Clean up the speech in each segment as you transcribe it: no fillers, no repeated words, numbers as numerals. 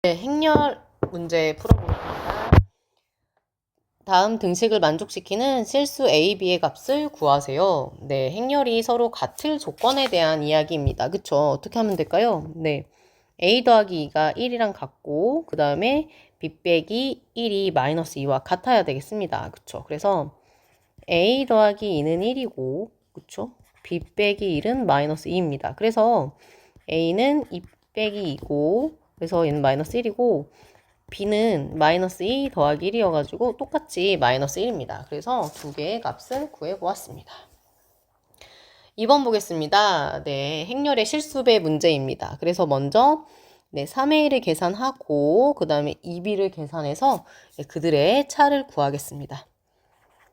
네, 행렬 문제 풀어보겠습니다. 다음 등식을 만족시키는 실수 A, B의 값을 구하세요. 네, 행렬이 서로 같을 조건에 대한 이야기입니다. 그쵸? 어떻게 하면 될까요? 네, A 더하기 2가 1이랑 같고 그 다음에 B 빼기 1이 마이너스 2와 같아야 되겠습니다. 그쵸? 그래서 A 더하기 2는 1이고 그쵸? B 빼기 1은 마이너스 2입니다. 그래서 A는 2 빼기 2고 그래서 얘는 마이너스 1이고 b는 마이너스 2 더하기 1이어가지고 똑같이 마이너스 1입니다. 그래서 두 개의 값을 구해보았습니다. 2번 보겠습니다. 네, 행렬의 실수배 문제입니다. 그래서 먼저 3의 1을 계산하고 그 다음에 2b를 계산해서 그들의 차를 구하겠습니다.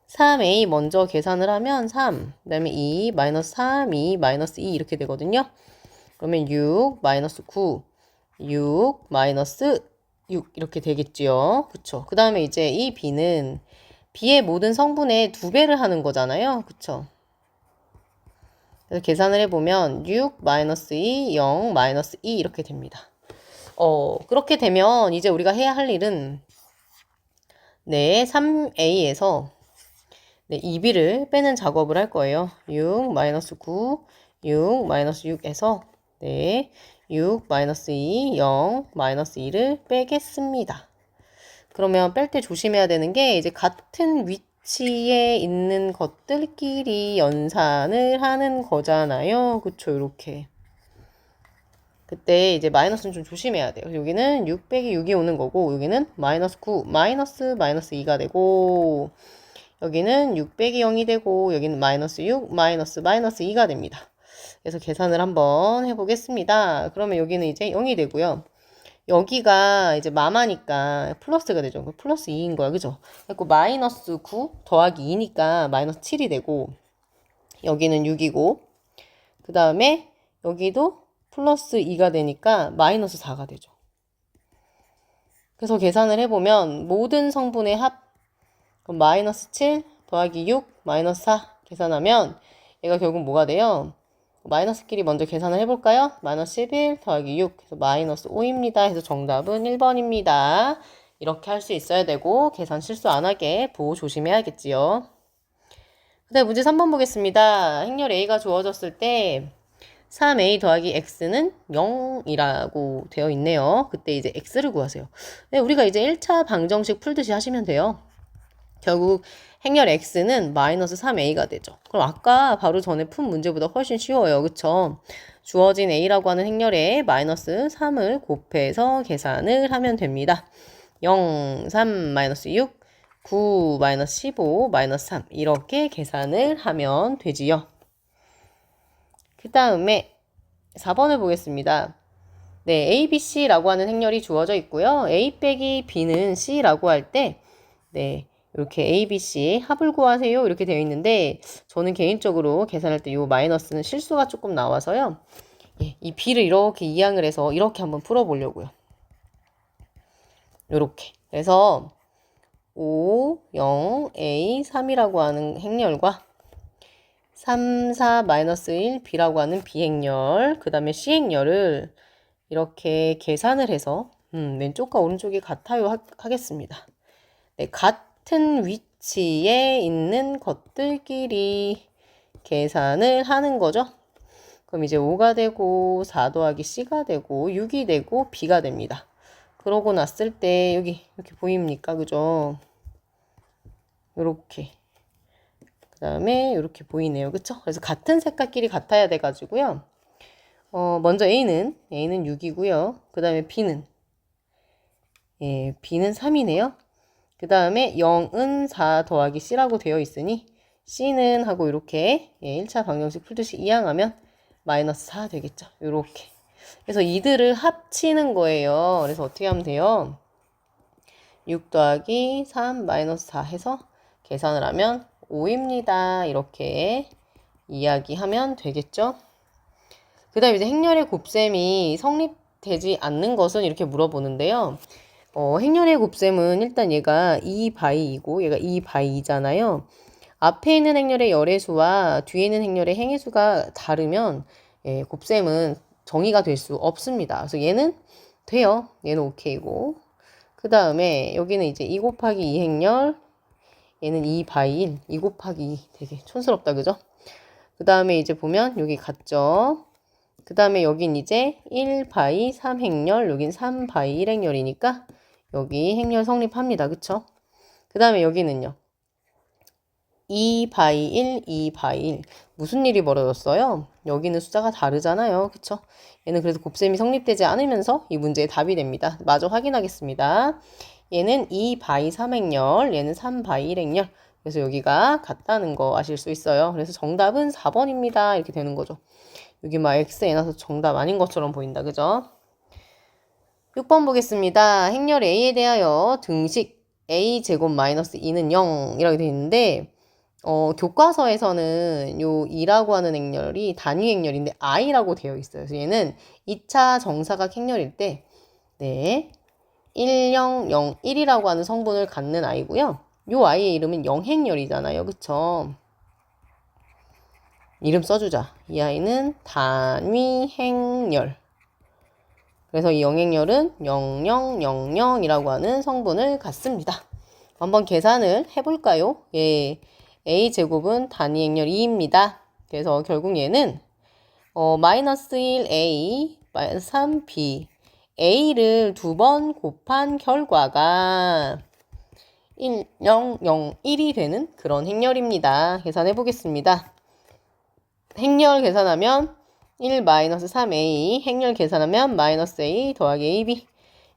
3a 먼저 계산을 하면 3, 그 다음에 2, 마이너스 3, 2, 마이너스 2 이렇게 되거든요. 그러면 6, 마이너스 9, 6, 마이너스 6 이렇게 되겠지요. 그쵸? 그 다음에 이제 이 b는 b의 모든 성분의 2배를 하는 거잖아요. 그쵸? 그래서 계산을 해보면 6, 마이너스 2, 0, 마이너스 2 이렇게 됩니다. 그렇게 되면 이제 우리가 해야 할 일은 3a에서 2b를 빼는 작업을 할 거예요. 6, 마이너스 9, 6, 마이너스 6에서 6, 마이너스 2, 0, 마이너스 2를 빼겠습니다. 그러면 뺄 때 조심해야 되는 게 이제 같은 위치에 있는 것들끼리 연산을 하는 거잖아요. 그쵸? 이렇게. 그때 이제 마이너스는 좀 조심해야 돼요. 여기는 6 빼기 6이 오는 거고 여기는 마이너스 9, 마이너스 2가 되고 여기는 6 빼기 0이 되고 여기는 마이너스 6, 마이너스 2가 됩니다. 그래서 계산을 한번 해보겠습니다. 그러면 여기는 이제 0이 되고요. 여기가 이제 마마니까 플러스가 되죠. 플러스 2인 거야. 그죠? 그리고 마이너스 9 더하기 2니까 마이너스 7이 되고 여기는 6이고 그 다음에 여기도 플러스 2가 되니까 마이너스 4가 되죠. 그래서 계산을 해보면 모든 성분의 합 그럼 마이너스 7 더하기 6 마이너스 4 계산하면 얘가 결국 뭐가 돼요? 마이너스끼리 먼저 계산을 해볼까요? 마이너스 11 더하기 6 그래서 마이너스 5입니다. 그래서 정답은 1번입니다. 이렇게 할 수 있어야 되고 계산 실수 안 하게 보호 조심해야겠지요. 그 다음 문제 3번 보겠습니다. 행렬 A가 주어졌을 때 3A 더하기 X는 0이라고 되어 있네요. 그때 이제 X를 구하세요. 네, 우리가 이제 1차 방정식 풀듯이 하시면 돼요. 결국 행렬 x는 마이너스 3a가 되죠. 그럼 아까 바로 전에 푼 문제보다 훨씬 쉬워요. 그쵸? 주어진 a라고 하는 행렬에 마이너스 3을 곱해서 계산을 하면 됩니다. 0, 3, 마이너스 6, 9, 마이너스 15, 마이너스 3 이렇게 계산을 하면 되지요. 그 다음에 4번을 보겠습니다. 네, A, B, C라고 하는 행렬이 주어져 있고요. A 빼기 B는 C라고 할 때 이렇게 A, B, C 합을 구하세요. 이렇게 되어 있는데 저는 개인적으로 계산할 때 이 마이너스는 실수가 조금 나와서요. 이 B를 이렇게 이항을 해서 이렇게 한번 풀어보려고요. 이렇게. 그래서 5, 0, A, 3이라고 하는 행렬과 3, 4, 마이너스 1, B라고 하는 B행렬, 그 다음에 C행렬을 이렇게 계산을 해서 왼쪽과 오른쪽이 같아요 하겠습니다. 같은 위치에 있는 것들끼리 계산을 하는 거죠. 그럼 이제 5가 되고 4 더하기 C가 되고 6이 되고 B가 됩니다. 그러고 났을 때 여기 이렇게 보입니까? 그죠? 요렇게. 그 다음에 이렇게 보이네요. 그쵸? 그래서 같은 색깔끼리 같아야 돼가지고요. 먼저 A는 6이고요. 그 다음에 B는 B는 3이네요. 그 다음에 0은 4 더하기 C라고 되어 있으니 C는 하고 이렇게 1차 방정식 풀듯이 이항하면 마이너스 4 되겠죠. 이렇게. 그래서 이들을 합치는 거예요. 그래서 어떻게 하면 돼요? 6 더하기 3 마이너스 4 해서 계산을 하면 5입니다. 이렇게 이야기하면 되겠죠. 그 다음에 이제 행렬의 곱셈이 성립되지 않는 것은 이렇게 물어보는데요. 행렬의 곱셈은 일단 얘가 2바이이고 얘가 2바이잖아요. 앞에 있는 행렬의 열의수와 뒤에 있는 행렬의 행의수가 다르면 곱셈은 정의가 될 수 없습니다. 그래서 얘는 돼요. 얘는 오케이고. 그 다음에 여기는 이제 2 곱하기 2 행렬, 얘는 2 바이 1, 2 곱하기 2 되게 촌스럽다, 그죠? 그 다음에 이제 보면 여기 같죠? 그 다음에 여긴 이제 1 바이 3 행렬, 여긴 3 바이 1 행렬이니까 여기 행렬 성립합니다. 그쵸? 그 다음에 여기는요. 2 바이 1, 2 바이 1. 무슨 일이 벌어졌어요? 여기는 숫자가 다르잖아요. 그쵸? 얘는 그래서 곱셈이 성립되지 않으면서 이 문제의 답이 됩니다. 마저 확인하겠습니다. 얘는 2 바이 3행렬, 얘는 3 바이 1행렬. 그래서 여기가 같다는 거 아실 수 있어요. 그래서 정답은 4번입니다. 이렇게 되는 거죠. 여기 막 X에 나서 정답 아닌 것처럼 보인다. 그죠? 6번 보겠습니다. 행렬 A에 대하여 등식 A제곱 마이너스 2는 0 이라고 되어 있는데 교과서에서는 요 2라고 하는 행렬이 단위 행렬인데 i라고 되어 있어요. 그래서 얘는 2차 정사각 행렬일 때, 네, 1, 0, 0, 1이라고 하는 성분을 갖는 i고요. 요 i의 이름은 영행렬이잖아요. 그쵸? 이름 써주자. 이 i는 단위 행렬. 그래서 이 영행렬은 0000이라고 하는 성분을 갖습니다. 한번 계산을 해볼까요? 예. a제곱은 단위 행렬 2입니다. 그래서 결국 얘는 마이너스 1a, 마이너스 3b, a를 2번 곱한 결과가 1, 0, 0, 1이 되는 그런 행렬입니다. 계산해 보겠습니다. 행렬 계산하면 1 마이너스 3a, 행렬 계산하면 마이너스 a 더하기 ab,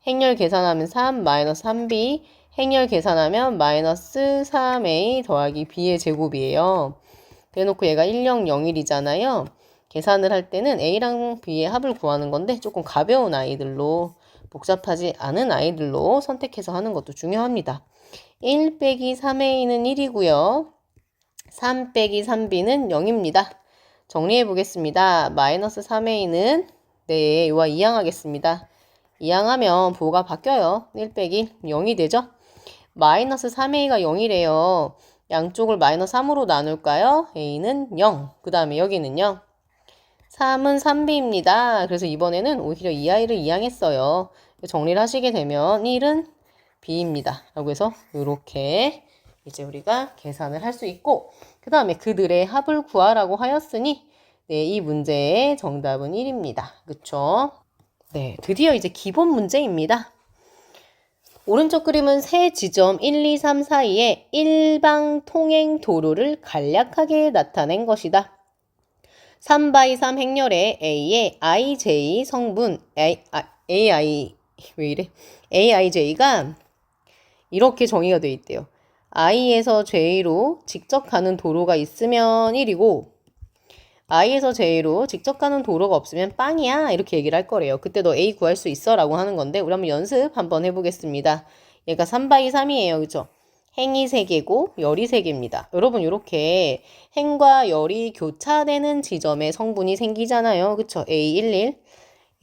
행렬 계산하면 3 마이너스 3b, 행렬 계산하면 마이너스 3a 더하기 b의 제곱이에요. 그래놓고 얘가 1, 0, 0, 1이잖아요. 계산을 할 때는 a랑 b의 합을 구하는 건데 조금 가벼운 아이들로, 복잡하지 않은 아이들로 선택해서 하는 것도 중요합니다. 1 빼기 3a는 1이고요. 3 빼기 3b는 0입니다. 정리해 보겠습니다. 마이너스 3a는 네, 이와 이항하겠습니다. 이항하면 부호가 바뀌어요. 1 빼기 0이 되죠? 마이너스 3a가 0이래요. 양쪽을 마이너스 3으로 나눌까요? a는 0. 그 다음에 여기는요. 3은 3b입니다. 그래서 이번에는 오히려 이 아이를 이항했어요. 정리를 하시게 되면 1은 b입니다. 라고 해서 이렇게 이제 우리가 계산을 할 수 있고, 그 다음에 그들의 합을 구하라고 하였으니 네, 이 문제의 정답은 1입니다. 그쵸? 네, 드디어 이제 기본 문제입니다. 오른쪽 그림은 세 지점 1, 2, 3 사이에 일방 통행 도로를 간략하게 나타낸 것이다. 3 3 행렬의 A의 IJ 성분 AIJ가 이렇게 정의가 되어 있대요. I에서 J로 직접 가는 도로가 있으면 1이고 I에서 J로 직접 가는 도로가 없으면 빵이야 이렇게 얘기를 할 거래요. 그때 너 A 구할 수 있어 라고 하는 건데 우리 한번 연습 한번 해보겠습니다. 얘가 3/3이에요. 그죠? 행이 3개고 열이 3개입니다. 여러분 이렇게 행과 열이 교차되는 지점에 성분이 생기잖아요. 그쵸? A11,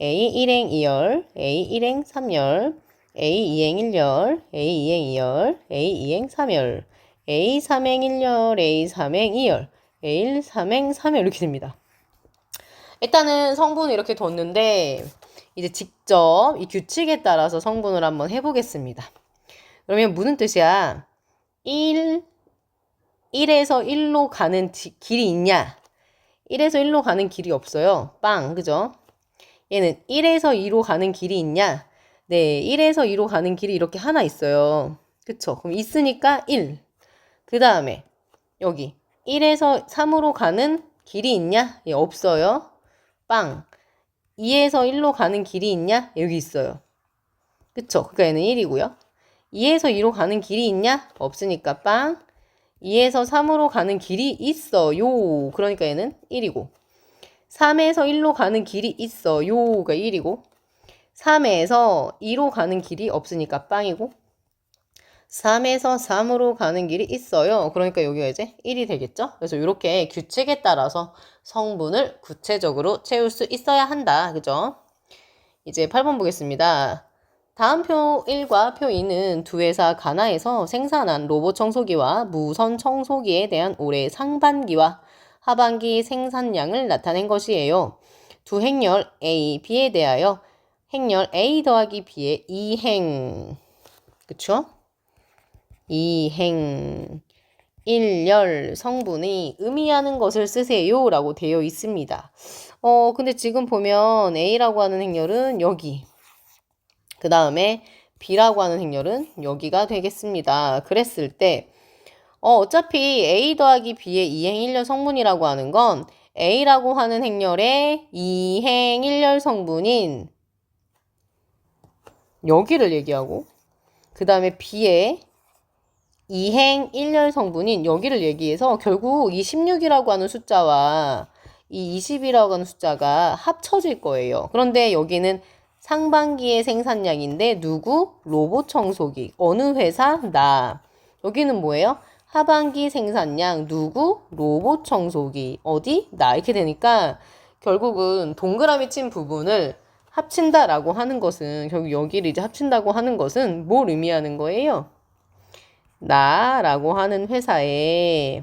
A1행 2열, A1행 3열, A2행 1열, A2행 2열, A2행 3열, A3행 1열, A3행 2열, A1, 3행 3열 이렇게 됩니다. 일단은 성분을 이렇게 뒀는데 이제 직접 이 규칙에 따라서 성분을 한번 해보겠습니다. 그러면 무슨 뜻이야? 1에서 1로 가는 길이 있냐? 1에서 1로 가는 길이 없어요. 빵, 그죠? 얘는 1에서 2로 가는 길이 있냐? 네, 1에서 2로 가는 길이 이렇게 하나 있어요. 그쵸? 그럼 있으니까 1. 그 다음에 여기 1에서 3으로 가는 길이 있냐? 예, 없어요. 빵. 2에서 1로 가는 길이 있냐? 여기 있어요. 그쵸? 그러니까 얘는 1이고요. 2에서 2로 가는 길이 있냐? 없으니까 빵. 2에서 3으로 가는 길이 있어요. 그러니까 얘는 1이고. 3에서 1로 가는 길이 있어요가 1이고. 3에서 2로 가는 길이 없으니까 빵이고. 3에서 3으로 가는 길이 있어요. 그러니까 여기가 이제 1이 되겠죠? 그래서 이렇게 규칙에 따라서 성분을 구체적으로 채울 수 있어야 한다. 그죠? 이제 8번 보겠습니다. 다음 표 1과 표 2는 두 회사 가나에서 생산한 로봇 청소기와 무선 청소기에 대한 올해 상반기와 하반기 생산량을 나타낸 것이에요. 두 행렬 A, B에 대하여 행렬 A 더하기 B의 이행. 그쵸? 이행. 일열 성분이 의미하는 것을 쓰세요 라고 되어 있습니다. 근데 지금 보면 A라고 하는 행렬은 여기. 그 다음에 B라고 하는 행렬은 여기가 되겠습니다. 그랬을 때, 어차피 A 더하기 B의 이행 일열 성분이라고 하는 건 A라고 하는 행렬의 이행 일열 성분인 여기를 얘기하고, 그 다음에 B의 이행 일열 성분인 여기를 얘기해서 결국 이 16이라고 하는 숫자와 이 20이라고 하는 숫자가 합쳐질 거예요. 그런데 여기는 상반기의 생산량인데 누구? 로봇 청소기. 어느 회사? 나. 여기는 뭐예요? 하반기 생산량 누구? 로봇 청소기. 어디? 나. 이렇게 되니까 결국은 동그라미 친 부분을 합친다라고 하는 것은 결국 여기를 이제 합친다고 하는 것은 뭘 의미하는 거예요? 나라고 하는 회사에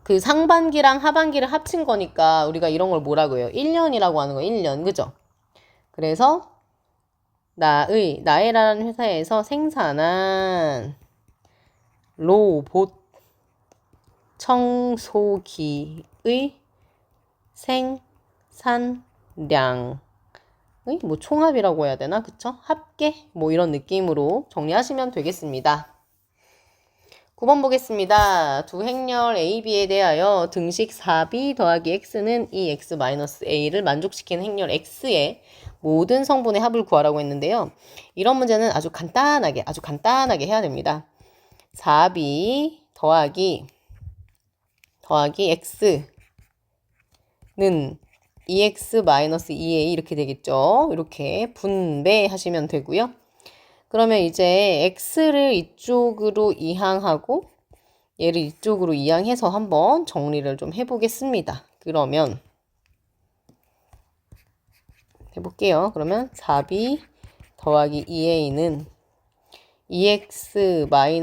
그 상반기랑 하반기를 합친 거니까 우리가 이런 걸 뭐라고 해요? 1년이라고 하는 거 1년. 그죠? 그래서 나의라는 회사에서 생산한 로봇 청소기의 생산량의 뭐 총합이라고 해야 되나? 그쵸? 합계? 뭐 이런 느낌으로 정리하시면 되겠습니다. 9번 보겠습니다. 두 행렬 A, B에 대하여 등식 4B 더하기 X는 이 X-A를 만족시키는 행렬 X의 모든 성분의 합을 구하라고 했는데요. 이런 문제는 아주 간단하게 해야 됩니다. 4B 더하기 X는 2X-2A 이렇게 되겠죠. 이렇게 분배하시면 되고요. 그러면 이제 X를 이쪽으로 이항하고 얘를 이쪽으로 이항해서 한번 정리를 좀 해보겠습니다. 그러면 해볼게요. 그러면 4B 더하기 2A는 2X-X니까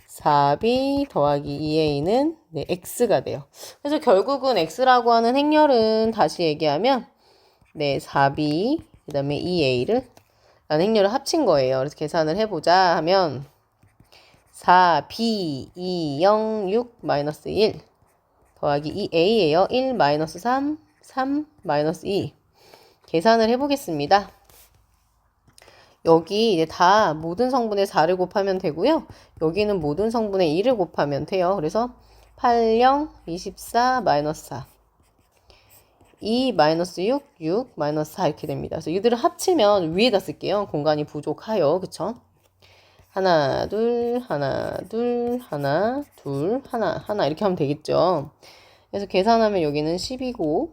4B 더하기 2A는 네, X가 돼요. 그래서 결국은 X라고 하는 행렬은 다시 얘기하면 네, 4B 그 다음에 2A를 라는 행렬을 합친 거예요. 그래서 계산을 해보자 하면 4B 2 0 6 마이너스 1 더하기 2A예요. 1 마이너스 3 3 마이너스 2 계산을 해보겠습니다. 여기 이제 다 모든 성분의 4를 곱하면 되고요. 여기는 모든 성분의 2를 곱하면 돼요. 그래서 8 0 24 마이너스 4 2 마이너스 6, 6 마이너스 4 이렇게 됩니다. 그래서 이들을 합치면 위에다 쓸게요. 공간이 부족하여. 그쵸? 하나, 둘, 하나, 둘, 하나, 둘, 하나, 하나 이렇게 하면 되겠죠. 그래서 계산하면 여기는 10이고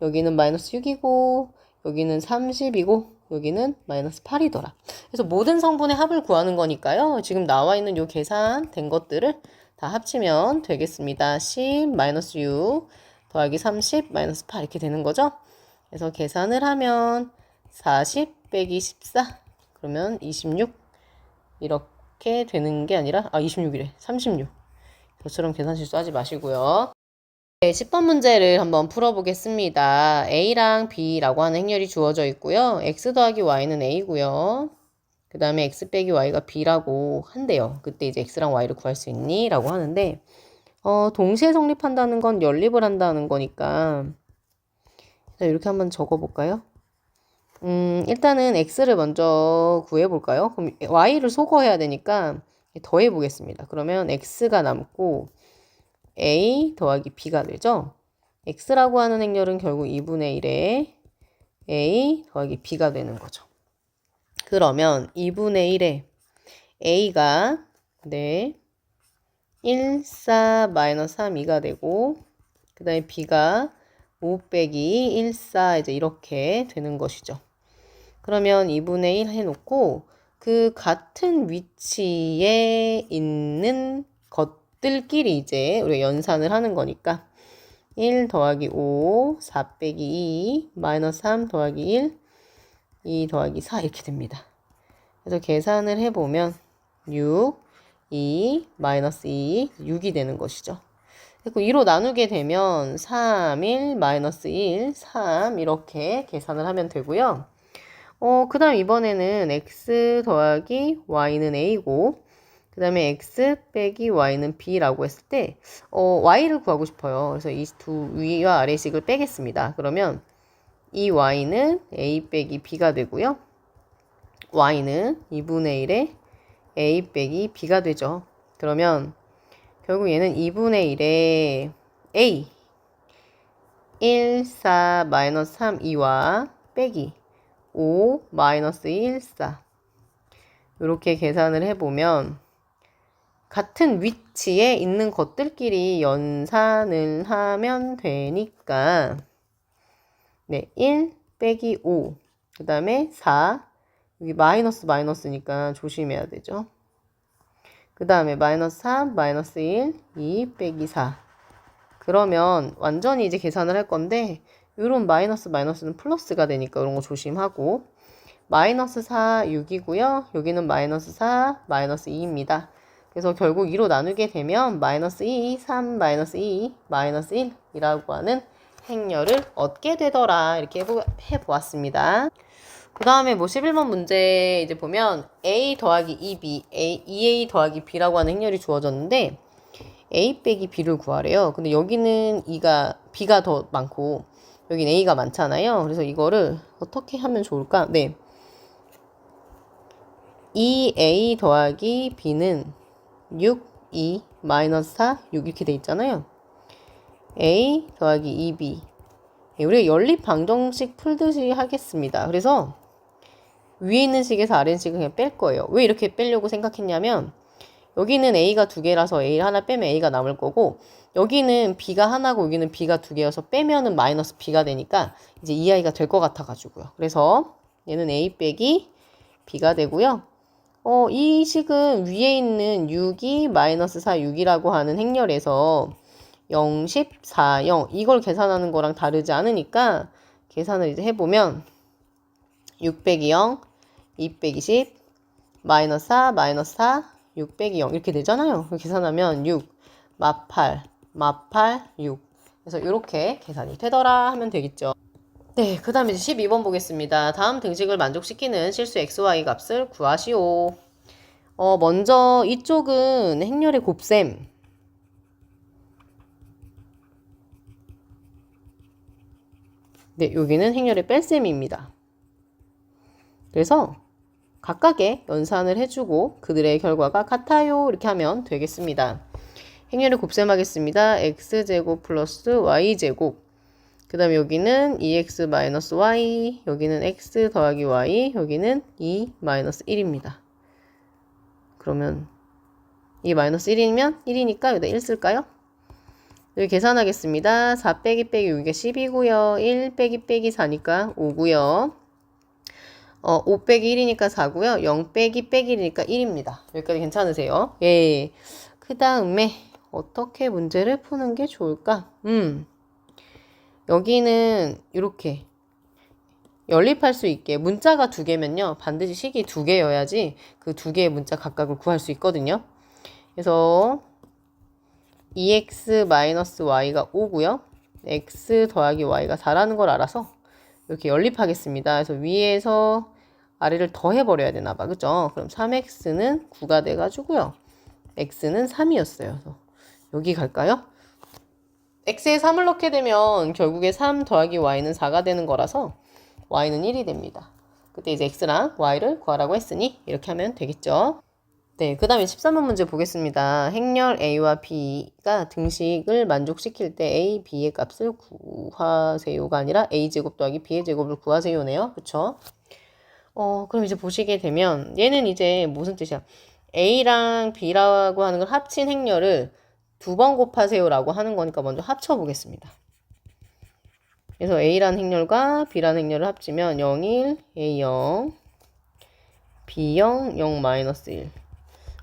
여기는 마이너스 6이고 여기는 30이고 여기는 마이너스 8이더라. 그래서 모든 성분의 합을 구하는 거니까요. 지금 나와 있는 요 계산된 것들을 다 합치면 되겠습니다. 10 마이너스 6 더하기 30 마이너스 8 이렇게 되는 거죠. 그래서 계산을 하면 40 빼기 14 그러면 26 이렇게 되는 게 아니라 26이래 36 저처럼 계산 실수하지 마시고요. 네, 10번 문제를 한번 풀어보겠습니다. A랑 B라고 하는 행렬이 주어져 있고요. X 더하기 Y는 A고요. 그 다음에 X 빼기 Y가 B라고 한대요. 그때 이제 X랑 Y를 구할 수 있니? 라고 하는데 동시에 성립한다는 건 연립을 한다는 거니까 이렇게 한번 적어볼까요? 일단은 X를 먼저 구해볼까요? 그럼 Y를 소거해야 되니까 더해보겠습니다. 그러면 X가 남고 A 더하기 B가 되죠? X라고 하는 행렬은 결국 2분의 1에 A 더하기 B가 되는 거죠. 그러면 2분의 1에 A가 1, 4, 마이너스 3, 2가 되고 그 다음에 B가 5 빼기 1, 4 이제 이렇게 되는 것이죠. 그러면 2분의 1 해놓고 그 같은 위치에 있는 것들끼리 이제 우리가 연산을 하는 거니까 1 더하기 5, 4 빼기 2, 마이너스 3 더하기 1, 2 더하기 4 이렇게 됩니다. 그래서 계산을 해보면 6, 2, 마이너스 2, 6이 되는 것이죠. 그리고 2로 나누게 되면 3, 1, 마이너스 1, 3 이렇게 계산을 하면 되고요. 그 다음 이번에는 x 더하기 y는 a고 그 다음에 x 빼기 y는 b라고 했을 때 y를 구하고 싶어요. 그래서 이 두 위와 아래식을 빼겠습니다. 그러면 이 y는 a 빼기 b가 되고요. y는 2분의 1에 a 빼기 b가 되죠. 그러면 결국 얘는 2분의 1에 a 1, 4, 마이너스 3, 2와 빼기 5, 마이너스 1, 4 이렇게 계산을 해보면 같은 위치에 있는 것들끼리 연산을 하면 되니까 네, 1 빼기 5 그 다음에 4 여기 마이너스니까 조심해야 되죠. 그 다음에 마이너스 3, 마이너스 1, 2 빼기 4 그러면 완전히 이제 계산을 할 건데 이런 마이너스는 플러스가 되니까 이런 거 조심하고 마이너스 4, 6이고요. 여기는 마이너스 4, 마이너스 2입니다. 그래서 결국 2로 나누게 되면 마이너스 2, 3, 마이너스 2, 마이너스 1이라고 하는 행렬을 얻게 되더라. 이렇게 해보았습니다. 그 다음에 뭐 11번 문제 이제 보면 a 더하기 2b, 2a 더하기 b라고 하는 행렬이 주어졌는데 a 빼기 b를 구하래요. 근데 여기는 b가 더 많고 여긴 a가 많잖아요. 그래서 이거를 어떻게 하면 좋을까? 네. 2a 더하기 b는 6, 2, 마이너스 4, 6 이렇게 돼 있잖아요. a 더하기 2b 우리가 연립 방정식 풀듯이 하겠습니다. 그래서 위에 있는 식에서 아래 있는 식을 그냥 뺄 거예요. 왜 이렇게 빼려고 생각했냐면 여기는 a가 두 개라서 a를 하나 빼면 a가 남을 거고 여기는 b가 하나고 여기는 b가 두 개여서 빼면은 마이너스 b가 되니까 이제 이 아이가 될 것 같아가지고요. 그래서 얘는 a 빼기 b가 되고요. 이 식은 위에 있는 6이 마이너스 4, 6이라고 하는 행렬에서 0, 10, 4, 0 이걸 계산하는 거랑 다르지 않으니까 계산을 이제 해보면 6 빼기 0, 2 빼기 10, 마이너스 4, 마이너스 4, 6 빼기 0 이렇게 되잖아요. 계산하면 6, 마 8, 6 그래서 이렇게 계산이 되더라 하면 되겠죠. 네, 그 다음에 12번 보겠습니다. 다음 등식을 만족시키는 실수 xy 값을 구하시오. 먼저 이쪽은 행렬의 곱셈. 네, 여기는 행렬의 뺄셈입니다. 그래서 각각의 연산을 해주고 그들의 결과가 같아요. 이렇게 하면 되겠습니다. 행렬을 곱셈하겠습니다. x제곱 플러스 y제곱 그 다음에 여기는 2x 마이너스 y 여기는 x 더하기 y 여기는 2 마이너스 1입니다. 그러면 이 마이너스 1이면 1이니까 여기다 1 쓸까요? 여기 계산하겠습니다. 4 빼기 빼기 6이 10이고요. 1 빼기 빼기 4니까 5고요. 5 빼기 1이니까 4고요. 0 빼기 빼기 1이니까 1입니다. 여기까지 괜찮으세요? 예. 그 다음에 어떻게 문제를 푸는 게 좋을까? 여기는 이렇게 연립할 수 있게 문자가 두 개면요. 반드시 식이 두 개여야지 그 두 개의 문자 각각을 구할 수 있거든요. 그래서 2x-y가 5고요. x 더하기 y가 4라는 걸 알아서 이렇게 연립하겠습니다. 그래서 위에서 아래를 더해버려야 되나봐. 그죠? 그럼 3x는 9가 돼가지고요. x는 3이었어요. 그래서 여기 갈까요? x에 3을 넣게 되면 결국에 3 더하기 y는 4가 되는 거라서 y는 1이 됩니다. 그때 이제 x랑 y를 구하라고 했으니 이렇게 하면 되겠죠. 네, 그 다음에 13번 문제 보겠습니다. 행렬 a와 b가 등식을 만족시킬 때 a, b의 값을 구하세요가 아니라 a제곱 더하기 b의 제곱을 구하세요네요. 그쵸? 그럼 이제 보시게 되면 얘는 이제 무슨 뜻이야? a랑 b라고 하는 걸 합친 행렬을 두 번 곱하세요라고 하는 거니까 먼저 합쳐보겠습니다. 그래서 a라는 행렬과 b라는 행렬을 합치면 0, 1, a 0, b 0, 0 마이너스 1.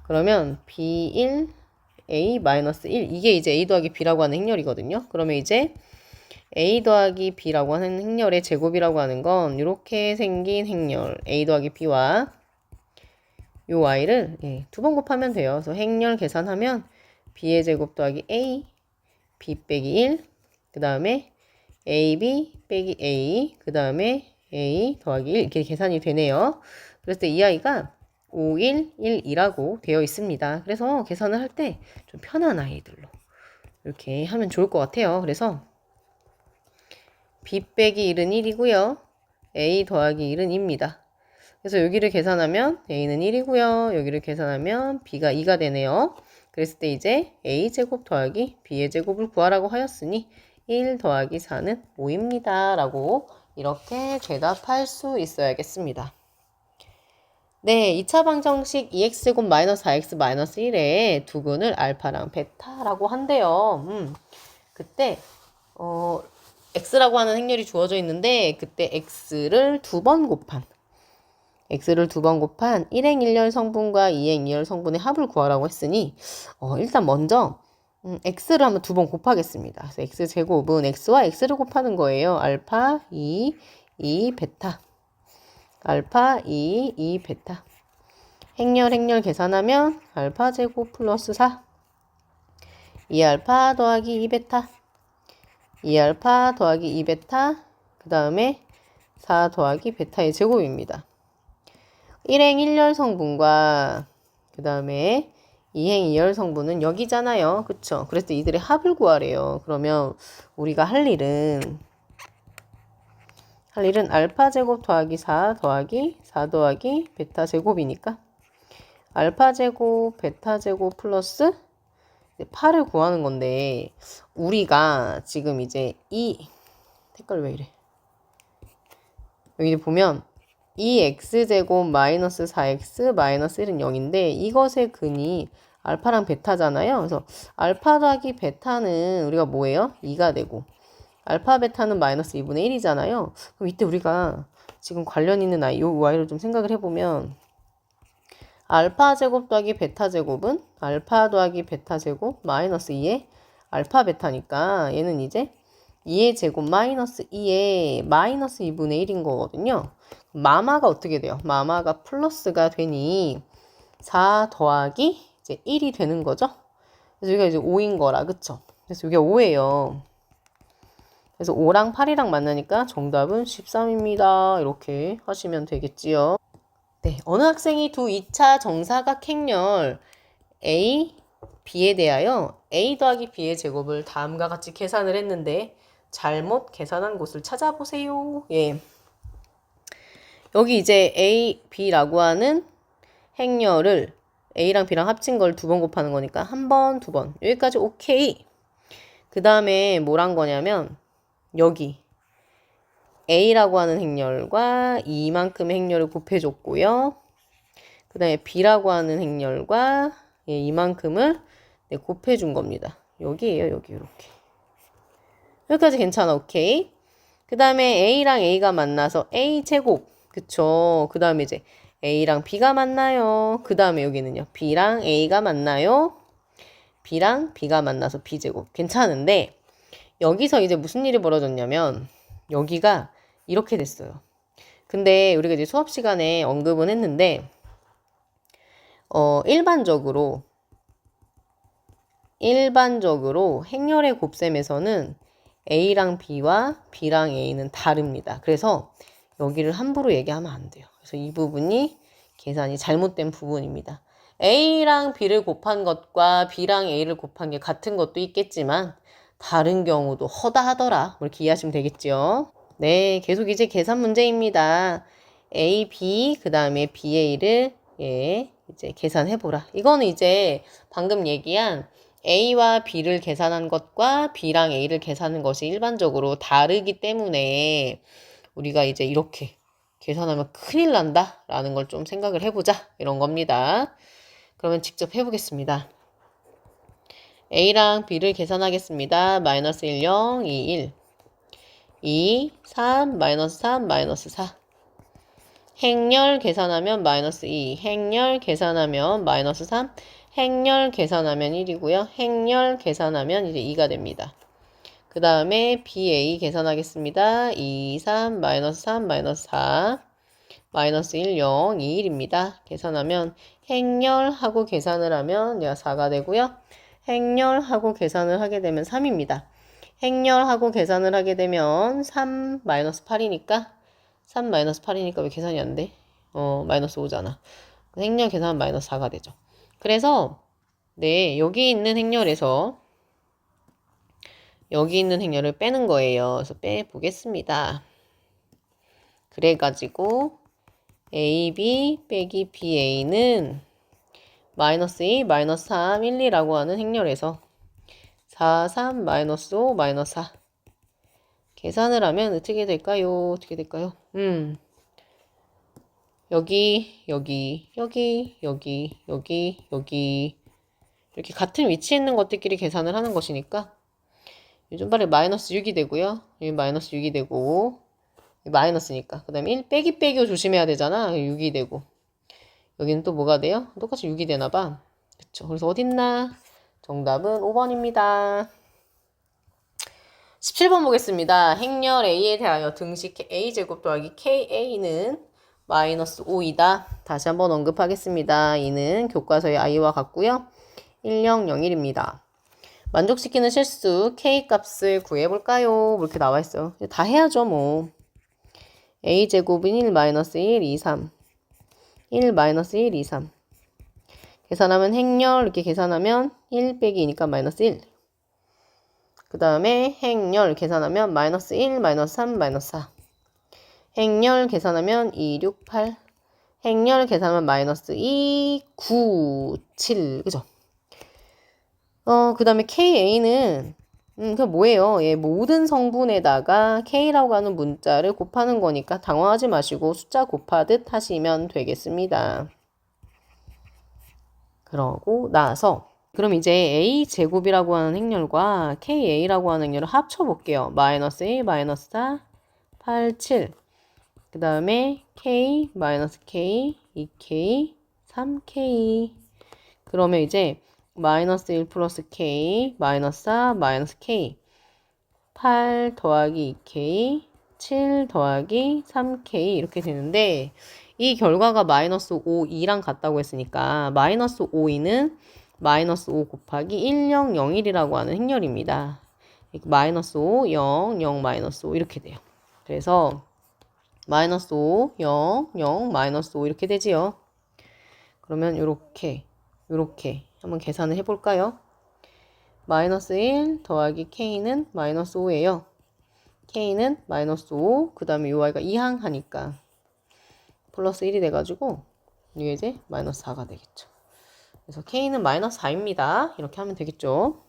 그러면 b 1, a 마이너스 1. 이게 이제 a 더하기 b라고 하는 행렬이거든요. 그러면 이제 a 더하기 b라고 하는 행렬의 제곱이라고 하는 건 이렇게 생긴 행렬 a 더하기 b와 요 y를 두 번 곱하면 돼요. 그래서 행렬 계산하면 b의 제곱 더하기 a, B 빼기 1, 그 다음에 AB 빼기 A, 그 다음에 A 더하기 1 이렇게 계산이 되네요. 그랬을 때 이 아이가 5, 1, 1, 2라고 되어 있습니다. 그래서 계산을 할 때 좀 편한 아이들로 이렇게 하면 좋을 것 같아요. 그래서 B 빼기 1은 1이고요. A 더하기 1은 2입니다. 그래서 여기를 계산하면 A는 1이고요. 여기를 계산하면 B가 2가 되네요. 그랬을 때 이제 A제곱 더하기 B의 제곱을 구하라고 하였으니 1 더하기 4는 5입니다. 라고 이렇게 대답할 수 있어야겠습니다. 네, 2차 방정식 2x제곱 마이너스 4x 마이너스 1에 두근을 알파랑 베타라고 한대요. 그때 x라고 하는 행렬이 주어져 있는데 그때 x를 두 번 곱한 1행 1열 성분과 2행 2열 성분의 합을 구하라고 했으니 일단 먼저 x를 한번 두 번 곱하겠습니다. 그래서 x제곱은 x와 x를 곱하는 거예요. 알파 2 베타 알파 2 베타 행렬 계산하면 알파 제곱 플러스 4 2알파 더하기 2베타 2알파 더하기 2베타 그 다음에 4 더하기 베타의 제곱입니다. 1행 1열 성분과 그 다음에 2행 2열 성분은 여기잖아요. 그쵸? 그래서 이들의 합을 구하래요. 그러면 우리가 할 일은 알파 제곱 더하기 4 더하기 베타 제곱이니까 알파 제곱 베타 제곱 플러스 8을 구하는 건데 우리가 지금 이제 색깔 왜 이래? 여기 보면 2x제곱 마이너스 4x 마이너스 1은 0인데 이것의 근이 알파랑 베타잖아요. 그래서 알파 더하기 베타는 우리가 뭐예요? 2가 되고 알파 베타는 마이너스 2분의 1이잖아요. 그럼 이때 우리가 지금 관련 있는 아이, 요 y를 좀 생각을 해보면 알파 제곱 더하기 베타 제곱은 알파 더하기 베타 제곱 마이너스 2의 알파 베타니까 얘는 이제 2의 제곱 마이너스 2의 마이너스 2분의 1인 거거든요. 마마가 어떻게 돼요? 마마가 플러스가 되니 4 더하기 이제 1이 되는 거죠. 그래서 여기가 이제 5인 거라, 그쵸? 그래서 이게 5예요. 그래서 5랑 8이랑 만나니까 정답은 13입니다. 이렇게 하시면 되겠지요. 네, 어느 학생이 두 2차 정사각 행렬 A, B에 대하여 A 더하기 B의 제곱을 다음과 같이 계산을 했는데 잘못 계산한 곳을 찾아보세요. 예. 여기 이제 A, B라고 하는 행렬을 A랑 B랑 합친 걸 두 번 곱하는 거니까 한 번, 두 번. 여기까지 오케이. 그 다음에 뭐란 거냐면 여기 A라고 하는 행렬과 이만큼의 행렬을 곱해줬고요. 그 다음에 B라고 하는 행렬과 이만큼을 곱해준 겁니다. 여기에요, 여기 이렇게. 여기까지 괜찮아, 오케이. 그 다음에 A랑 A가 만나서 A제곱, 그쵸. 그 다음에 이제 A랑 B가 만나요. 그 다음에 여기는요, B랑 A가 만나요. B랑 B가 만나서 B제곱. 괜찮은데 여기서 이제 무슨 일이 벌어졌냐면 여기가 이렇게 됐어요. 근데 우리가 이제 수업 시간에 언급은 했는데 일반적으로 행렬의 곱셈에서는 A랑 B와 B랑 A는 다릅니다. 그래서 여기를 함부로 얘기하면 안 돼요. 그래서 이 부분이 계산이 잘못된 부분입니다. A랑 B를 곱한 것과 B랑 A를 곱한 게 같은 것도 있겠지만 다른 경우도 허다하더라. 이렇게 이해하시면 되겠죠. 네, 계속 이제 계산 문제입니다. A, B, 그 다음에 B, A를 이제 계산해보라. 이거는 이제 방금 얘기한 A와 B를 계산한 것과 B랑 A를 계산한 것이 일반적으로 다르기 때문에 우리가 이제 이렇게 계산하면 큰일 난다 라는 걸 좀 생각을 해보자 이런 겁니다. 그러면 직접 해보겠습니다. A랑 B를 계산하겠습니다. 마이너스 1, 0, 2, 1 2, 3, 마이너스 3, 마이너스 4 행렬 계산하면 마이너스 2 행렬 계산하면 마이너스 3 행렬 계산하면 1이고요. 행렬 계산하면 이제 2가 됩니다. 그 다음에 BA 계산하겠습니다. 2, 3, 마이너스 3, 마이너스 4 마이너스 1, 0, 2, 1입니다. 계산하면 행렬하고 계산을 하면 4가 되고요. 행렬하고 계산을 하게 되면 3입니다. 행렬하고 계산을 하게 되면 3 마이너스 8이니까 3 마이너스 8이니까 왜 계산이 안 돼? 마이너스 5잖아. 행렬 계산은 마이너스 4가 되죠. 그래서 네, 여기 있는 행렬에서 여기 있는 행렬을 빼는 거예요. 그래서 빼보겠습니다. 그래가지고 AB 빼기 BA는 마이너스 2, 마이너스 3, 1, 2라고 하는 행렬에서 4, 3, 마이너스 5, 마이너스 4 계산을 하면 어떻게 될까요? 어떻게 될까요? 여기, 여기, 여기, 여기, 여기, 여기 이렇게 같은 위치에 있는 것들끼리 계산을 하는 것이니까 요즘 발에 마이너스 6이 되고요. 여기 마이너스 6이 되고 마이너스니까. 그 다음에 1 빼기 빼기を조심해야 되잖아. 6이 되고. 여기는 또 뭐가 돼요? 똑같이 6이 되나 봐. 그쵸. 그래서 어딨나? 정답은 5번입니다. 17번 보겠습니다. 행렬 A에 대하여 등식 A제곱 더하기 KA는 마이너스 5이다. 다시 한번 언급하겠습니다. 이는 교과서의 I와 같고요. 1001입니다. 만족시키는 실수 K 값을 구해볼까요? 이렇게 나와 있어요. 다 해야죠, 뭐. A제곱은 1, 마이너스 1, 2, 3. 1, 마이너스 1, 2, 3. 계산하면 행렬 이렇게 계산하면 1 빼기 2니까 마이너스 1. 그 다음에 행렬 계산하면 마이너스 1, 마이너스 3, 마이너스 4. 행렬 계산하면 2, 6, 8. 행렬 계산하면 마이너스 2, 9, 7. 그죠? 그 다음에 KA는, 그 뭐예요? 예, 모든 성분에다가 K라고 하는 문자를 곱하는 거니까 당황하지 마시고 숫자 곱하듯 하시면 되겠습니다. 그러고 나서, 그럼 이제 A제곱이라고 하는 행렬과 KA라고 하는 행렬을 합쳐볼게요. 마이너스 1, 마이너스 4, 8, 7. 그 다음에 K, 마이너스 K, 2K, 3K. 그러면 이제 마이너스 1 플러스 K, 마이너스 4, 마이너스 K. 8 더하기 2K, 7 더하기 3K 이렇게 되는데 이 결과가 마이너스 5, 2랑 같다고 했으니까 마이너스 5, 2는 마이너스 5 곱하기 1, 0, 0, 1이라고 하는 행렬입니다. 마이너스 5, 0, 0, 마이너스 5 이렇게 돼요. 그래서 마이너스 5, 0, 0, 마이너스 5 이렇게 되지요. 그러면 이렇게 한번 계산을 해볼까요? 마이너스 1 더하기 K는 마이너스 5예요. K는 마이너스 5, 그 다음에 이 Y가 이항하니까 플러스 1이 돼가지고 이게 이제 마이너스 4가 되겠죠. 그래서 K는 마이너스 4입니다. 이렇게 하면 되겠죠.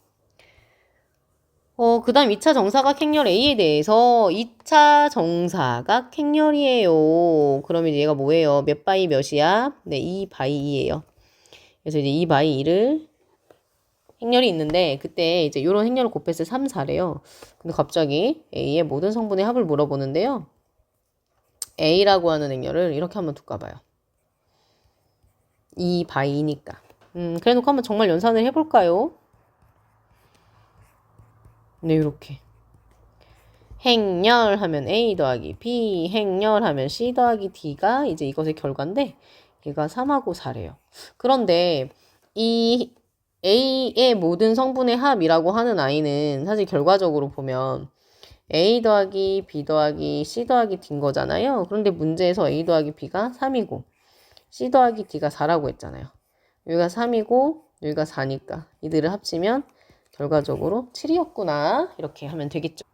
그 다음 2차 정사각 행렬 A에 대해서 2차 정사각 행렬이에요. 그러면 이제 얘가 뭐예요? 몇 바이 몇이야? 네, 2 바이 2예요. 그래서 이제 2 바이 2를 행렬이 있는데 그때 이제 이런 행렬을 곱했을 때 3, 4래요. 근데 갑자기 A의 모든 성분의 합을 물어보는데요. A라고 하는 행렬을 이렇게 한번 둘까 봐요. 2 바이 2니까. 그래 놓고 한번 정말 연산을 해볼까요? 네, 이렇게. 행렬하면 A 더하기 B, 행렬하면 C 더하기 D가 이제 이것의 결과인데 얘가 3하고 4래요. 그런데 이 A의 모든 성분의 합이라고 하는 I는 사실 결과적으로 보면 A 더하기 B 더하기 C 더하기 D인 거잖아요. 그런데 문제에서 A 더하기 B가 3이고 C 더하기 D가 4라고 했잖아요. 여기가 3이고 여기가 4니까 이들을 합치면 결과적으로 7이었구나. 이렇게 하면 되겠죠.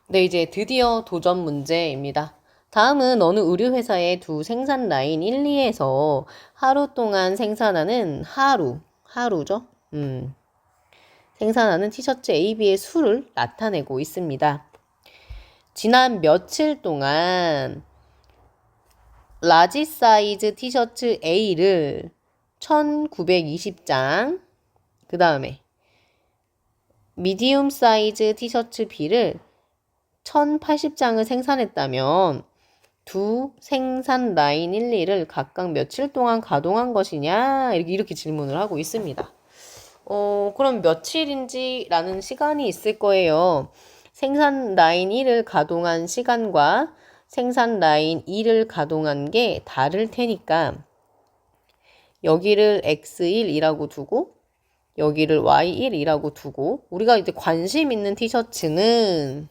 네, 이제 드디어 도전 문제입니다. 다음은 어느 의류회사의 두 생산 라인 1, 2에서 하루 동안 생산하는 하루죠? 생산하는 티셔츠 A, B의 수를 나타내고 있습니다. 지난 며칠 동안 라지 사이즈 티셔츠 A를 1920장, 그 다음에 미디움 사이즈 티셔츠 B를 1080장을 생산했다면 두 생산 라인 1, 2를 각각 며칠 동안 가동한 것이냐 이렇게 질문을 하고 있습니다. 그럼 며칠인지라는 시간이 있을 거예요. 생산 라인 1을 가동한 시간과 생산 라인 2를 가동한 게 다를 테니까 여기를 x1이라고 두고 여기를 Y1이라고 두고 우리가 이제 관심 있는 티셔츠는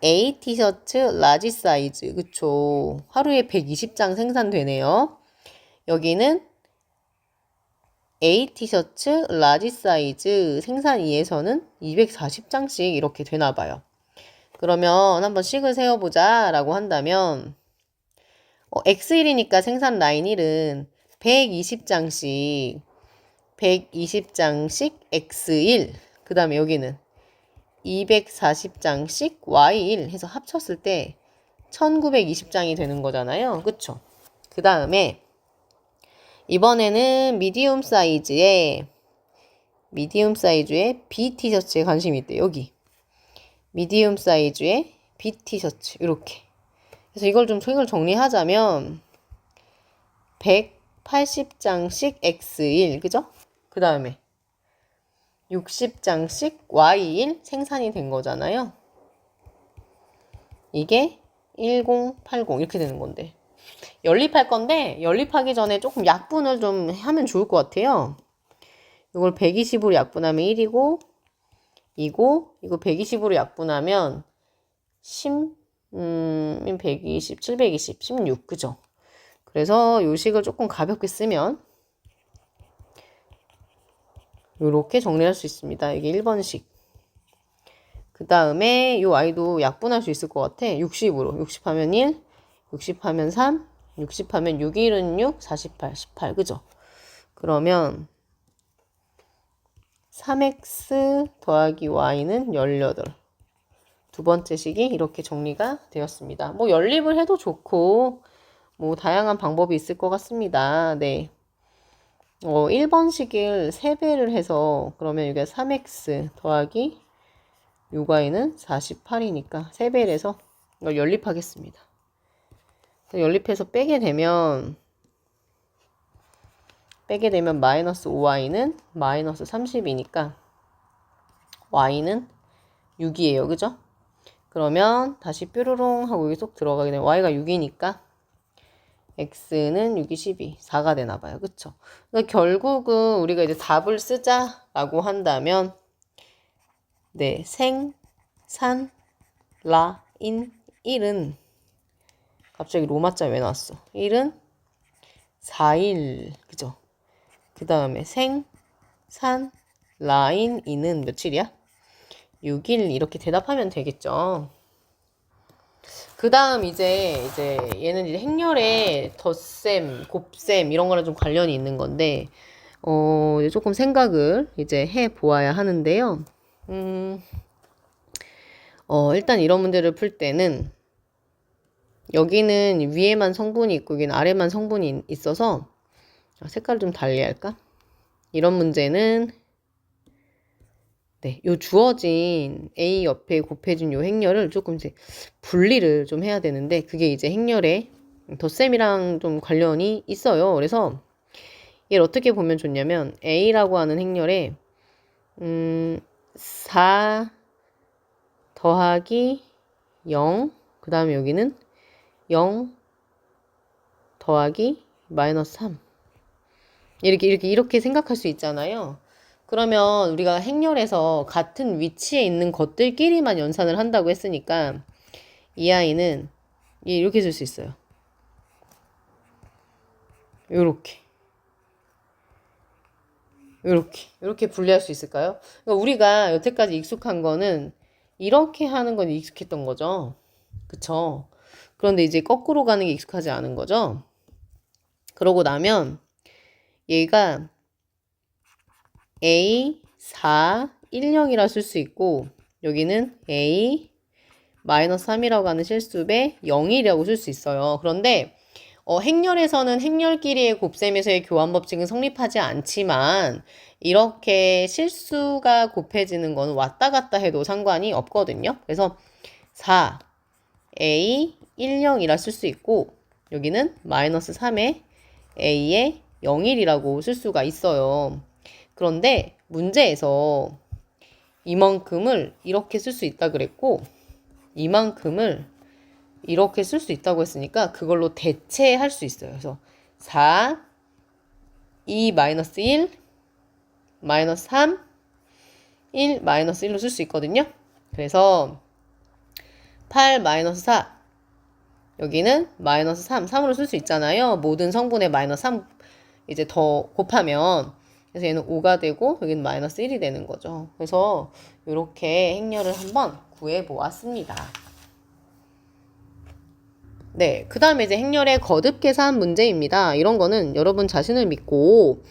A 티셔츠 라지 사이즈 그쵸? 하루에 120장 생산되네요. 여기는 A 티셔츠 라지 사이즈 생산 2에서는 240장씩 이렇게 되나 봐요. 그러면 한번 식을 세워보자 라고 한다면 X1이니까 생산 라인 1은 120장씩 X1 그 다음에 여기는 240장씩 Y1 해서 합쳤을 때 1920장이 되는 거잖아요. 그쵸? 그 다음에 이번에는 미디움 사이즈의 B 티셔츠에 관심이 있대. 여기 미디움 사이즈의 B 티셔츠 이렇게. 그래서 이걸 좀 색을 정리하자면 180장씩 X1 그죠? 그 다음에 60장씩 Y1 생산이 된 거잖아요. 이게 1080 이렇게 되는 건데 연립할 건데 연립하기 전에 조금 약분을 좀 하면 좋을 것 같아요. 이걸 120으로 약분하면 1이고 이거 120으로 약분하면 120, 720, 16 그죠? 그래서 요 식을 조금 가볍게 쓰면 이렇게 정리할 수 있습니다. 이게 1번식. 그 다음에 요 y도 약분할 수 있을 것 같아. 60으로. 60하면 1, 60하면 3, 60하면 6, 1은 6, 48, 18. 그죠? 그러면 3x 더하기 y는 18. 두 번째 식이 이렇게 정리가 되었습니다. 뭐 연립을 해도 좋고 뭐 다양한 방법이 있을 것 같습니다. 네. 1번식을 3배를 해서 그러면 이게 3x 더하기 6y는 48이니까 3배를 해서 이걸 연립하겠습니다. 연립해서 빼게 되면 마이너스 5y는 마이너스 30이니까 y는 6이에요. 그죠? 그러면 다시 뾰로롱 하고 여기 쏙 들어가게 되면 y가 6이니까 x는 6이 12, 4가 되나 봐요. 그쵸? 그러니까 결국은 우리가 이제 답을 쓰자라고 한다면 네, 생, 산, 라, 인, 1은 갑자기 로마자 왜 나왔어? 1은 4일, 그죠? 그 다음에 생, 산, 라인, 인은 며칠이야? 6일 이렇게 대답하면 되겠죠. 그 다음 이제 얘는 이제 행렬에 덧셈, 곱셈 이런 거랑 좀 관련이 있는 건데 이제 조금 생각을 이제 해 보아야 하는데요. 일단 이런 문제를 풀 때는 여기는 위에만 성분이 있고 여기는 아래만 성분이 있어서 색깔을 좀 달리 할까? 이런 문제는 네, 요 주어진 A 옆에 곱해진 요 행렬을 조금 이제 분리를 좀 해야 되는데 그게 이제 행렬에 덧셈이랑 좀 관련이 있어요. 그래서 얘를 어떻게 보면 좋냐면 A라고 하는 행렬에 4 더하기 0 그 다음에 여기는 0 더하기 마이너스 3 이렇게 생각할 수 있잖아요. 그러면 우리가 행렬에서 같은 위치에 있는 것들끼리만 연산을 한다고 했으니까 이 아이는 이렇게 쓸 수 있어요. 이렇게 분리할 수 있을까요? 그러니까 우리가 여태까지 익숙한 거는 이렇게 하는 건 익숙했던 거죠. 그쵸? 그런데 이제 거꾸로 가는 게 익숙하지 않은 거죠. 그러고 나면 얘가 A 4 1 0이라 쓸 수 있고 여기는 A 마이너스 3이라고 하는 실수배 0이라고 쓸 수 있어요. 그런데 행렬에서는 행렬끼리의 곱셈에서의 교환 법칙은 성립하지 않지만 이렇게 실수가 곱해지는 거는 왔다 갔다 해도 상관이 없거든요. 그래서 4 A 1 0이라 쓸 수 있고 여기는 마이너스 3에 A에 0일이라고 쓸 수가 있어요. 그런데 문제에서 이만큼을 이렇게 쓸 수 있다 그랬고 이만큼을 이렇게 쓸 수 있다고 했으니까 그걸로 대체할 수 있어요. 그래서 4, 2 마이너스 1, 마이너스 3, 1, 마이너스 1로 쓸 수 있거든요. 그래서 8 마이너스 4 여기는 마이너스 3, 3으로 쓸 수 있잖아요. 모든 성분에 마이너스 3 이제 더 곱하면 그래서 얘는 5가 되고 여기는 마이너스 1이 되는 거죠. 그래서 이렇게 행렬을 한번 구해 보았습니다. 네, 그 다음에 이제 행렬의 거듭 계산 문제입니다. 이런 거는 여러분 자신을 믿고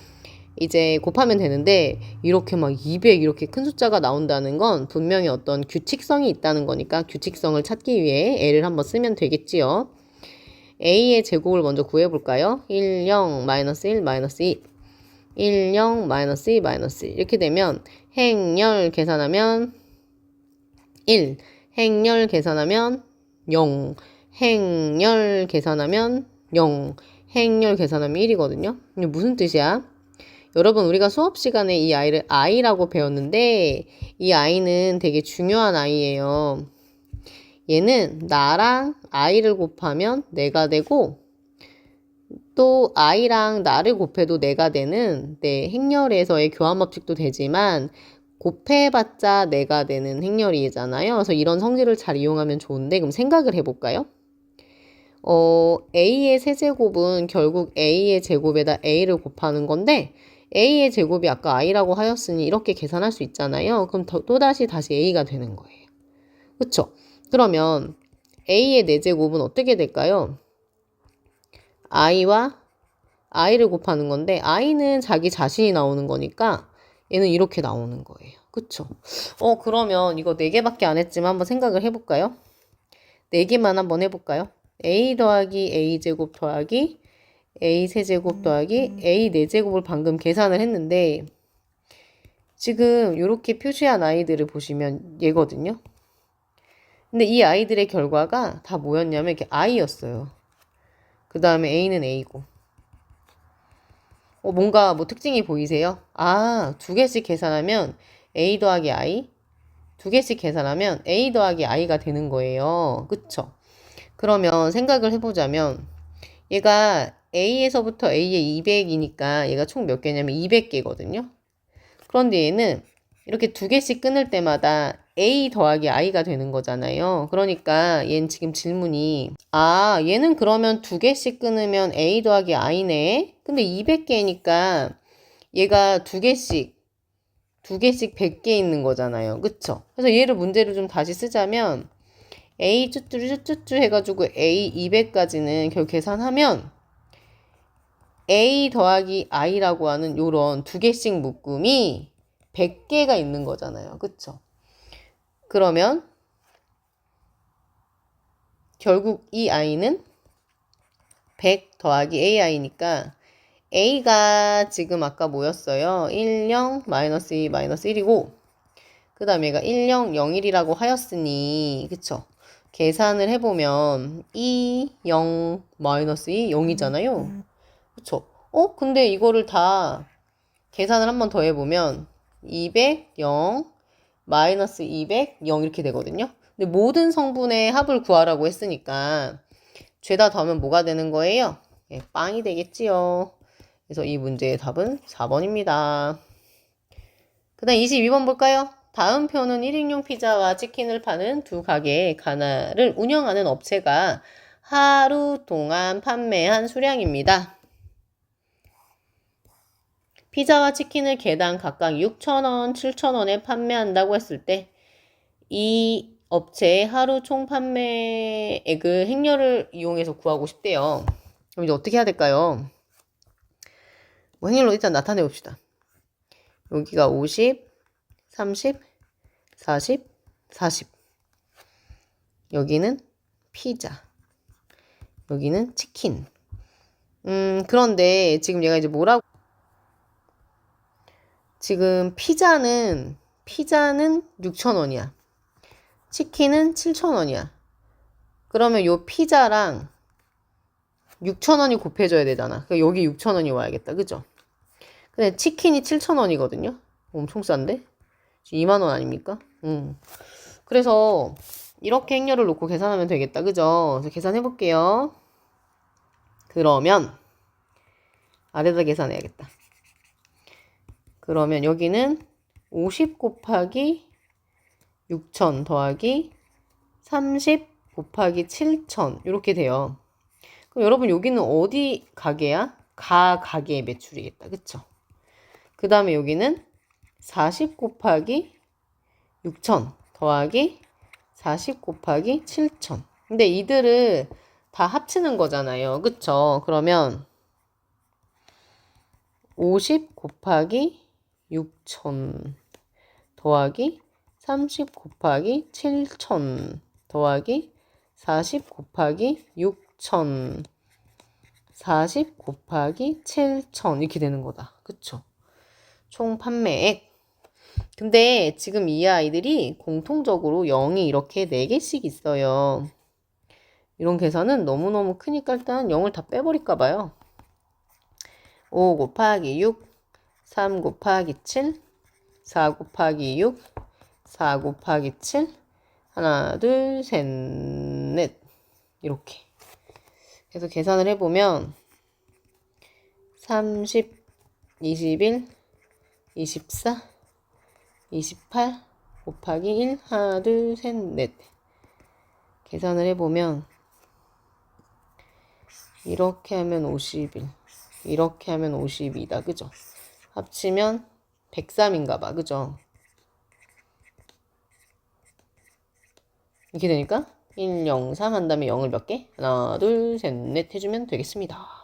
이제 곱하면 되는데 이렇게 막 200 이렇게 큰 숫자가 나온다는 건 분명히 어떤 규칙성이 있다는 거니까 규칙성을 찾기 위해 L을 한번 쓰면 되겠지요. A의 제곱을 먼저 구해볼까요? 1, 0, 마이너스 1, 마이너스 2 1, 0, 마이너스 2, 마이너스 1 이렇게 되면 행렬 계산하면 1, 행렬 계산하면 0, 행렬 계산하면 0, 행렬 계산하면 1이거든요. 이게 무슨 뜻이야? 여러분 우리가 수업 시간에 이 아이를 I라고 배웠는데 이 아이는 되게 중요한 아이예요. 얘는 나랑 I를 곱하면 내가 되고 또 I랑 나를 곱해도 내가 되는 행렬에서의 교함법칙도 되지만 곱해봤자 내가 되는 행렬이잖아요. 그래서 이런 성질을 잘 이용하면 좋은데 그럼 생각을 해볼까요? A의 세제곱은 결국 A의 제곱에다 A를 곱하는 건데 A의 제곱이 아까 I라고 하였으니 이렇게 계산할 수 있잖아요. 그럼 또다시 A가 되는 거예요. 그쵸? 그러면 A의 4제곱은 어떻게 될까요? I와 I를 곱하는 건데 I는 자기 자신이 나오는 거니까 얘는 이렇게 나오는 거예요. 그쵸? 그러면 이거 4개밖에 안 했지만 한번 생각을 해볼까요? 4개만 한번 해볼까요? A 더하기 A제곱 더하기 A 세제곱 더하기 A 4제곱을 방금 계산을 했는데 지금 이렇게 표시한 아이들을 보시면 얘거든요. 근데 이 아이들의 결과가 다 뭐였냐면 이렇게 I였어요. 그 다음에 A는 A고. 뭔가 뭐 특징이 보이세요? 2개씩 계산하면 A 더하기 I, 2개씩 계산하면 A 더하기 I가 되는 거예요. 그쵸? 그러면 생각을 해보자면 얘가 A에서부터 A에 200이니까 얘가 총 몇 개냐면 200개거든요. 그런데 얘는 이렇게 2개씩 끊을 때마다 A 더하기 I가 되는 거잖아요. 그러니까 얘는 지금 질문이 얘는 그러면 2개씩 끊으면 A 더하기 I네. 근데 200개니까 얘가 2개씩 100개 있는 거잖아요. 그쵸? 그래서 얘를 문제를 좀 다시 쓰자면 A 쭈쭈쭈쭈 해가지고 A 200까지는 결국 계산하면 A 더하기 I라고 하는 요런 2개씩 묶음이 100개가 있는 거잖아요. 그쵸? 그러면 결국 이 I는 100 더하기 AI니까 A가 지금 아까 뭐였어요? 1, 0, 마이너스 2, 마이너스 1이고 그 다음에 얘가 1, 0, 0, 1이라고 하였으니 그쵸? 계산을 해보면 2, 0, 마이너스 2, 0이잖아요. 그쵸? 근데 이거를 다 계산을 한 번 더 해보면 200, 0, 마이너스 200, 0 이렇게 되거든요. 근데 모든 성분의 합을 구하라고 했으니까 죄다 더하면 뭐가 되는 거예요? 빵이 되겠지요. 그래서 이 문제의 답은 4번입니다. 그 다음 22번 볼까요? 다음 표는 1인용 피자와 치킨을 파는 두 가게의 가나를 운영하는 업체가 하루 동안 판매한 수량입니다. 피자와 치킨을 개당 각각 6,000원, 7,000원에 판매한다고 했을 때 이 업체의 하루 총 판매액을 행렬을 이용해서 구하고 싶대요. 그럼 이제 어떻게 해야 될까요? 행렬로 일단 나타내 봅시다. 여기가 50, 30, 40, 40. 여기는 피자. 여기는 치킨. 그런데 지금 얘가 이제 뭐라고? 지금 피자는 6,000원이야. 치킨은 7,000원이야. 그러면 요 피자랑 6,000원이 곱해져야 되잖아. 그러니까 여기 6,000원이 와야겠다. 그죠? 근데 치킨이 7,000원이거든요. 엄청 싼데? 2만 원 아닙니까? 그래서 이렇게 행렬을 놓고 계산하면 되겠다. 그죠? 그래서 계산해 볼게요. 그러면 아래다 계산해야겠다. 그러면 여기는 50 곱하기 6,000 더하기 30 곱하기 7,000 이렇게 돼요. 그럼 여러분 여기는 어디 가게야? 가게의 매출이겠다. 그쵸? 그 다음에 여기는 40 곱하기 6,000 더하기 40 곱하기 7,000. 근데 이들을 다 합치는 거잖아요. 그쵸? 그러면 50 곱하기 6,000 더하기 30 곱하기 7,000 더하기 40 곱하기 6,000 40 곱하기 7,000 이렇게 되는 거다. 그쵸? 총 판매액. 근데 지금 이 아이들이 공통적으로 0이 이렇게 4개씩 있어요. 이런 계산은 너무너무 크니까 일단 0을 다 빼버릴까 봐요. 5 곱하기 6, 3 곱하기 7, 4 곱하기 6, 4 곱하기 7, 하나, 둘, 셋, 넷. 이렇게. 그래서 계산을 해보면 30, 21, 24, 28 곱하기 1, 하나, 둘, 셋, 넷. 계산을 해보면 이렇게 하면 51, 이렇게 하면 52다. 그죠? 합치면 103인가 봐. 그죠? 이렇게 되니까 1, 0, 3 한 다음에 0을 몇 개? 하나, 둘, 셋, 넷 해주면 되겠습니다.